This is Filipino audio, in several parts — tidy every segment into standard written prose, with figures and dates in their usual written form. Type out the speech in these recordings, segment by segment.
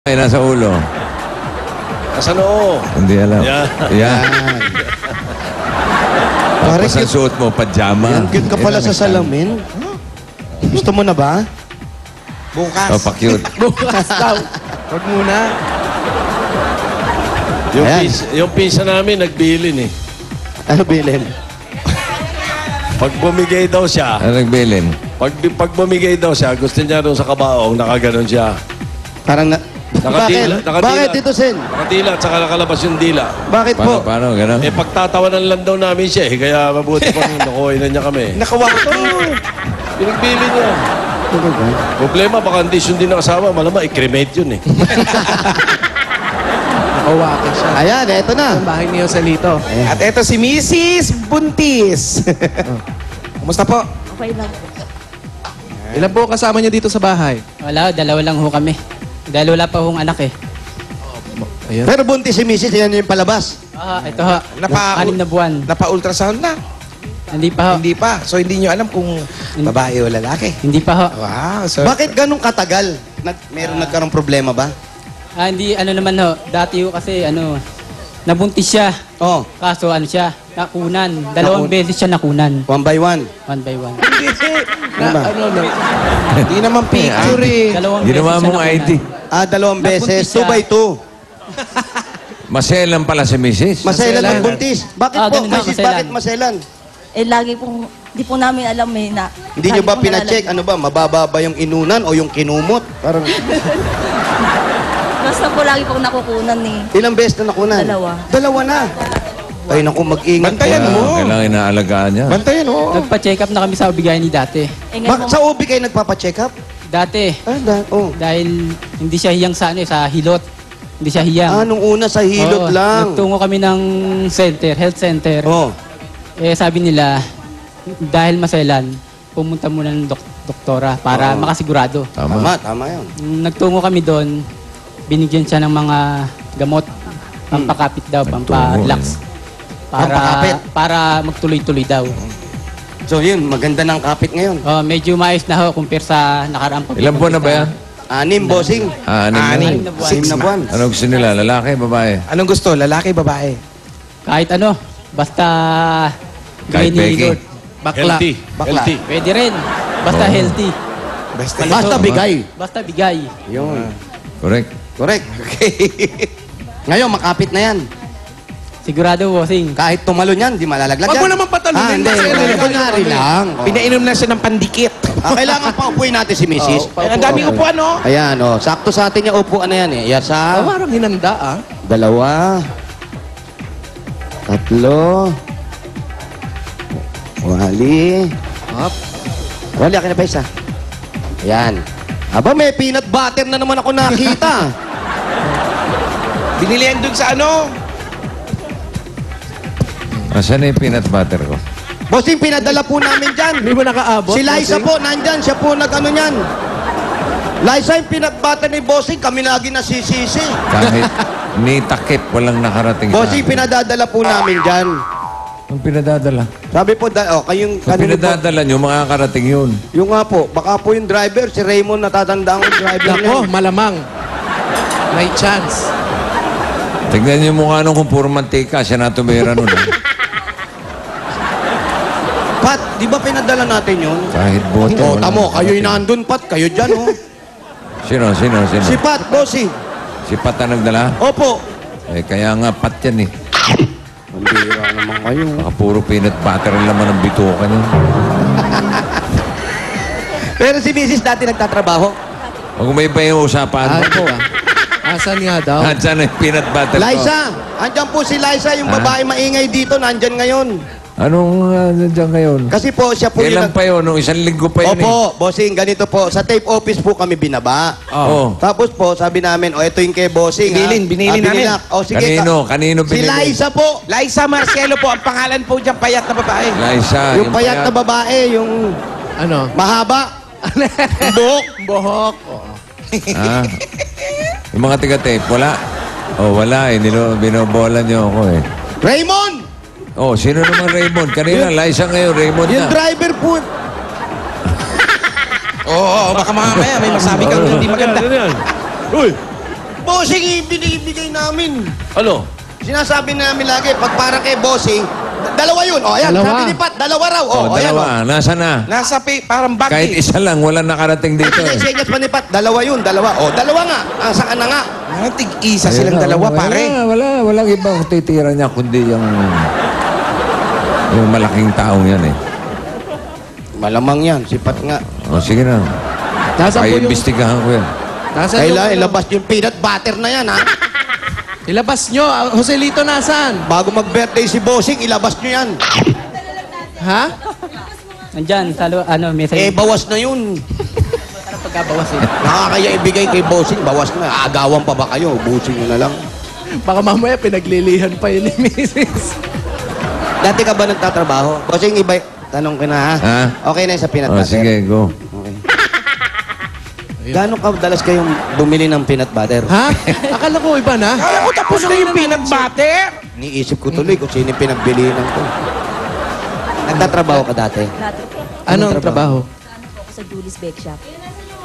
Ay, nasa ulo. Nasa noo. Hindi alam. Yan. Yan. Tapos ang suot mo, pajama. Yan, cute ka pala sa salamin. Gusto mo na ba? Bukas. Oh, pa-cute. Bukas daw. Huwag muna. Ayan. Yung pisa namin, nagbilin eh. Ano bilhin? Pag bumigay daw siya, Ano nagbilin? pag bumigay daw siya, gusto niya doon sa kabaong, nakaganon siya. Parang na... Nakadila. Bakit Tito Sen? Nakadila at saka nakalabas yung dila. Bakit Paano, po? paano? Ganon? Eh, pagtatawanan lang daw namin siya eh. Kaya mabuti pang nakuha na niya kami. Nakawato. Pinagbili niya. Problema, baka hindi sundin ng asawa. Malamang, i-cremate yun eh. Nakawato siya. Ayan, eto na. Ang bahay niyo sa Lito. At eto si Mrs. Buntis. Kumusta po? Okay lang. Ilan po kasama niyo dito sa bahay? Wala, dalawa lang ho kami. Dahil wala pa hong anak eh. Ayun. Pero buntis si Mrs. Yan yung palabas. Ito ho. Anim na buwan. Napa-ultrasound na? Hindi pa ho. Hindi pa. So hindi niyo alam kung babae o lalaki. Hindi pa ho. Wow. So, Bakit ganun katagal? Meron nagkaroong problema ba? Hindi, ano naman ho. Dati ho kasi, nabuntis siya. Oh, Kaso, siya, nakunan. Dalawang beses siya nakunan. one by one. One by one. hindi. Ano ba? Hindi naman picture eh. Dalawang Ginawa beses siya mong nakunan. ID. Dalawang beses. Nabuntis 2 siya. by 2. Maselan pala si Mrs. Maselan ang buntis. Bakit po, ganun na, Mrs.? maselan. Bakit maselan? Eh, lagi pong, di po namin alam eh na... Hindi nyo ba pinacheck? Ano ba? Mababa ba yung inunan o yung kinumot? Parang Basta po lagi pong nakukunan eh. ilang beses na nakunan? Dalawa. Dalawa na. Ay, naku, mag-ingat. Bantayan ka. mo. Kailangan inaalagaan niya. Bantayan mo. Nagpa-check up na kami sa Obigay ni dati. Eh, ngayon Sa ubi kayo nagpapacheck up? Dati, Oh. dahil hindi siya hiyang sa sa hilot. Hindi siya hiyang. Nung una sa hilot Oo, lang. Nagtungo kami ng center, health center. Oh. Eh, sabi nila, dahil maselan, pumunta muna ng doktora para makasigurado. Tama. Tama yun. Nagtungo kami doon, binigyan siya ng mga gamot, pampakapit daw, Nagtungo, pampa-relax. Pampakapit? Para magtuloy-tuloy daw. So yun, maganda ng kapit ngayon. Medyo maayos na ho compare sa nakaraang Ilang buwan na ba yan? 6, bossing. Anim na. Anim. na buwan. 6 na buwan. Ano gusto nila? Lalaki, babae? Anong gusto? Lalaki, babae? Kahit ano, basta Kahit bigay ni peke. Lord. Bakla. Healthy. Bakla. Healthy. Pwede rin. Basta Oo. healthy. Basta. Basta bigay. Basta bigay. Yun. Correct. Correct. Okay. Ngayon, makapit na yan. Sigurado, bossing. Kahit tumalon yan, di malalaglag Wag yan. mo naman patalunin. Hindi. Kunyari lang. Pinainom na siya ng pandikit. Kailangan paupuin natin si Mrs. Ang daming upuan, no? Ayan, sakto sa atin yung upuan na yan eh. Yasa. Parang hinanda, ah. 2. 3. Wali. Up. Wali, akin na pa isa. Ayan. Aba, may peanut butter na naman ako nakita. Binili yan dun sa ano? Asan na yung peanut butter ko? Bossing, pinadala po namin dyan. Hindi mo nakaabot? Si Liza po, nandyan. Siya po nag-ano niyan. Liza, yung peanut butter ni Bossing, kami lagi nasisisi. Kahit ni takip, walang nakarating Bossing, sa akin. pinadadala po namin dyan. Ang pinadadala? Sabi po, kayong Ang kanino po? pinadadala nyo, makakarating yun. Yung nga po, baka po yung driver, si Raymond, natatandaan ko yung driver niya. Nako, malamang. May chance. Tignan nyo yung mukha nung kung puro mantika, siya na tumira nun. Pat, di ba pinadala natin yun? Kahit bote. Oo, walang tamo, kayo'y nakarating. nandun, Pat. Kayo dyan, oh. Sino? Si Pat, Bossing. Si Pat na nagdala? Opo. Eh, kaya nga Pat yan eh. Ang bira naman kayo. Baka puro peanut butter ang laman ng bituka niya. Pero si Mrs. dati nagtatrabaho. Pag may ba yung usapan mo? Asan nga daw? Saan na yung peanut butter ko? Liza, andyan po si Liza, yung Ah? babae maingay dito, nandyan ngayon. Anong nandiyan ngayon? Kasi po, siya po Kailan yung... pa yun? Nung isang linggo pa yun Opo, bossing, ganito po. Sa tape office po kami binaba. Oh. Tapos po, sabi namin, ito yung kay bossing. Binili namin. Sige, Kanino si binili? Liza po. Liza Marcelo po, ang pangalan po diyang payat na babae. Liza. Yung payat na babae, yung Ano? mahaba. Buhok. Bohok. Ah. Yung mga tiga-tape, wala. Oh, wala eh. Binobola niyo ako eh. Raymond! Oh, sino naman Raymond? Kanina, Liza ngayon, Raymond Yung na. driver po. Oo, baka mamaya may masabi kang hindi maganda. Ano yan? Uy! Bossing, binibigay namin. Ano? Sinasabi namin lagi, pag para kay Bossing, dalawa yun. O, ayan, Dalawa. sabi ni Pat, dalawa raw. O, ayan, o. dalawa. Nasa na? Nasa parang bag Kahit eh. isa lang, wala nakarating dito. Kasi senyas pa ni Pat, dalawa yun, dalawa. O, dalawa nga. Asa ka na nga. Tig-isa silang dalawa, pare. Walang ibang titira niya, kundi yung malaking taong yan eh. Malamang yan, si Pat nga. O, sige na. Nasaan po Ay, yung... imbestigahan ko yan. Nasaan Kailangan yung... ilabas yung peanut butter na yan, ha? Ilabas nyo. Joselito, nasaan? Bago mag-birthday si Bossing, ilabas nyo yan. Ha? Nandyan, may Eh, bawas na yun. Parang pagkabawas eh. Nakakaya ibigay kay Bossing, bawas na. Agawan pa ba kayo? Busin nyo na lang. Baka mamaya pinaglilihan pa yun ni Mrs. Dati ka ba nagtatrabaho? Bossing, iba... Tanong ka na, ha? Ha? Okay na yung sa peanut O, butter. sige, go. Okay. Gano'ng kadalas kayong bumili ng peanut butter? Ha? Akala ko iba na. Kala ko tapos na yung peanut butter. Niisip ko tuloy kung sino yung pinagbilinan ko. Nagtatrabaho ka dati? Dati po. Anong trabaho? Ano po ako sa Julie's Bake Shop.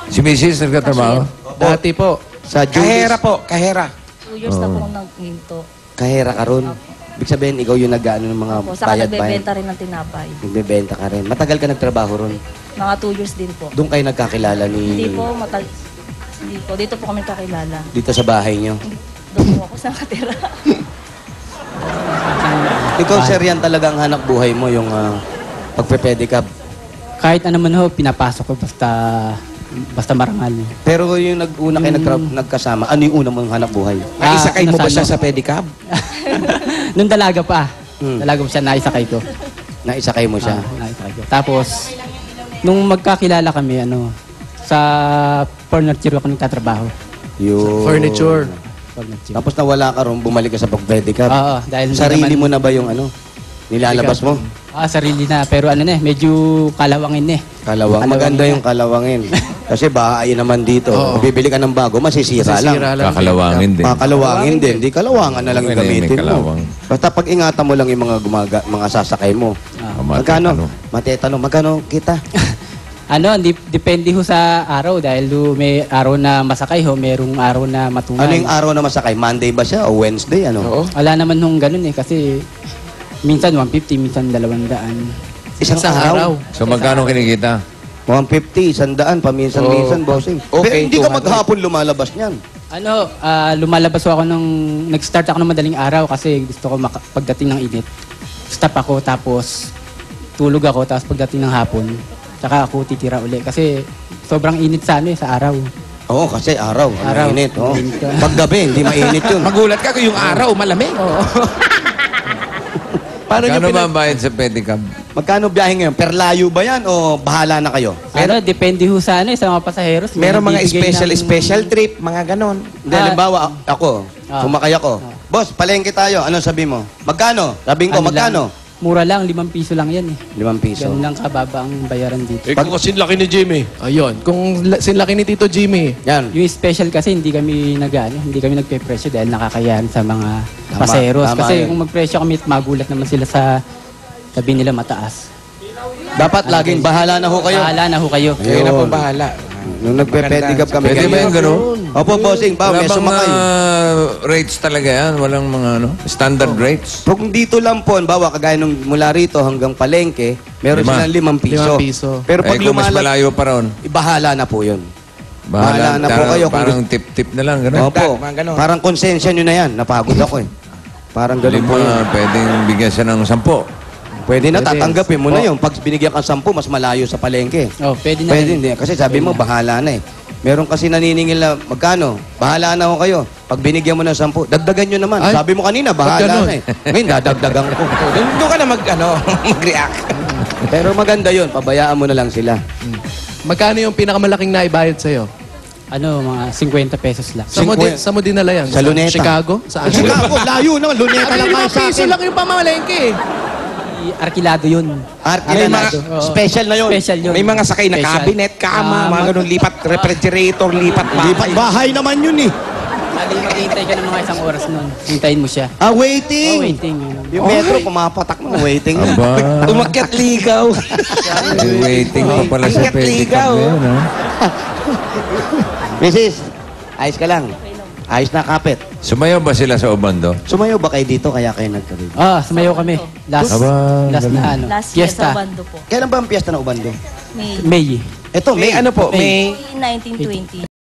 Si Mrs. nagkatrabaho? Dati po. Sa Kahera Judy's po, kahera. 2 years na po akong nagminto. Kahera ka ron. Ibig sabihin, ikaw yung nag-ano ng mga Po, saka bayad-bayad. nagbebenta rin ng tinapay. Nagbebenta ka rin. Matagal ka nagtrabaho ron. Mga 2 years din po. Doon kayo nagkakilala Hindi ni... po, hindi po. Dito po kami kakilala. Dito sa bahay niyo. Doon po ako sa nakatira. Ikaw, sir, yan talagang hanap buhay mo, yung pagpe-pedicab. Kahit ano man ho, pinapasok ko basta marangal. Pero yung una kayo nagkasama, ano yung una mong hanap buhay? Naisakay mo ba nasa siya sa pedicab? Nung dalaga pa. Hmm. Dalaga mo siya, naisakay ko. Naisakay mo siya. Naisakay ko. Tapos, nung magkakilala kami, sa furniture ako nagtatrabaho. Yung... Furniture. Furniture. Tapos nawala ka ron, bumalik ka sa pag-pedicab. Oo, dahil hindi Sarili naman- mo na ba yung nilalabas mo? Sarili na. Pero medyo kalawangin eh. Kalawang. Maganda yung kalawangin. Kasi bahay naman dito. Oo. Bibili ka ng bago, masisira lang. Masisira lang. Kakalawangin din. Kakalawangin din. Di kalawangan na lang yung Pwede, may gamitin mo. kalawang. Basta pag ingatan mo lang yung mga sasakay mo. Magkano? Matetano. Magkano kita? Depende ho sa araw. Dahil may araw na masakay ho, merong araw na matungan. Ano yung araw na masakay? Monday ba siya o Wednesday? Ano? Oo. Wala naman nung ganun eh. Kasi minsan 150, minsan 200. Isang Sa araw. So, magkano kinikita? 150, 100, paminsan-minsan, bossing. Okay, Pero hindi ka 200. maghapon lumalabas niyan. Lumalabas ho ako nag-start ako ng madaling araw kasi gusto ko pagdating ng init. Stop ako, tapos tulog ako, tapos pagdating ng hapon, tsaka ako titira uli. Kasi sobrang init sa sa araw. Oo, kasi araw. Araw. Mainit. Oh. Mainit ka. Paggabi, hindi mainit yun. Magulat ka kung yung araw, malamig. Paano nyo Kano ba pinag... ang bayad sa pedicab? Magkano biyahe ngayon? Per layo ba yan o bahala na kayo? Depende ho sa sa mga pasaheros. May Meron mga nagbibigay special trip, mga ganon. Hindi, halimbawa, ako, Ah. sumakay ako. Boss, palengke tayo. Ano sabi mo? Magkano? Sabihin ko, Ano magkano? lang, mura lang, 5 piso lang yan eh. 5 piso. Ganun lang kababa ang bayaran dito. Kung kasing laki ni Jimmy. Ayun. Kung sinlaki ni Tito Jimmy. Yan. Yung special kasi hindi kami hindi kami nagpe-presyo dahil nakakayahan sa mga Tama, pasaheros. tama Kasi yun. kung magpresyo kami, magulat naman sila sa sabi nila mataas. Dapat laging bahala na ho kayo. Bahala na ho kayo. Kayo na po Yun. bahala. Nung nagpe-pedicab kami. Pwede ba yung gano'n? Opo, bossing. Wala May bang sumakay. rates talaga yan? Walang mga standard rates? Kung dito lang po, bawa kagaya nung mula rito hanggang palengke, meron 5. silang 5 piso. 5 piso. Pero pag Kung mas lumalab, malayo pa ron, bahala na po yun. Bahala na po kayo kung Parang tip-tip na lang, gano'n. Opo. mga ganon. Parang konsensya nyo na yan. Napagod ako eh. Parang ganun po yun. Pwedeng bigyan siya ng 10. Pwede na, Pwede. tatanggapin mo na yun. Pag binigyan ka 10, mas malayo sa palengke. Oh, pwede na. Pwede rin. hindi. Kasi sabi mo, bahala na eh. Meron kasi naniningil na, magkano? Bahala na ako kayo. Pag binigyan mo ng 10, dagdagan nyo naman. Ay, Sabi mo kanina, pag bahala ganun. na eh. Ngayon, dadagdagan ko. Doon ka na mag-react. Pero maganda yun. Pabayaan mo na lang sila. Magkano yung pinakamalaking naibayad sa'yo? Mga 50 pesos lang. Sa mo dinala yan? Sa Luneta. Chicago? Saan? Chicago, layo naman. Luneta lang kayo sa piso akin. lang yung pamamalengke. Arkilado yun. Arkila May na. mga- Oo. Special na yun. Special yun. May mga sakay na Special. cabinet, kama, mga ganun, lipat refrigerator, lipat Lipat bahay. bahay naman yun eh. Mali, maghihintay ka ng mga isang oras nun. Hintayin mo siya. Ah, waiting. Waiting. Yung metro, pumapatak mo. Waiting. Aba, Umakyat ligaw. waiting pa pala sa Ingat pedicab ligaw. ngayon, ha? Mrs., ayos ka lang. Ayos na, kapit. Sumayaw ba sila sa Obando? Sumayo ba kayo dito kaya kayo nagkaroon? Sumayaw kami. Last Aba, na ano. Last year Fiesta. sa Bando po. Kailan ba ang piyesta ng Ubando? May May. Ito, May ano po? May... 1920.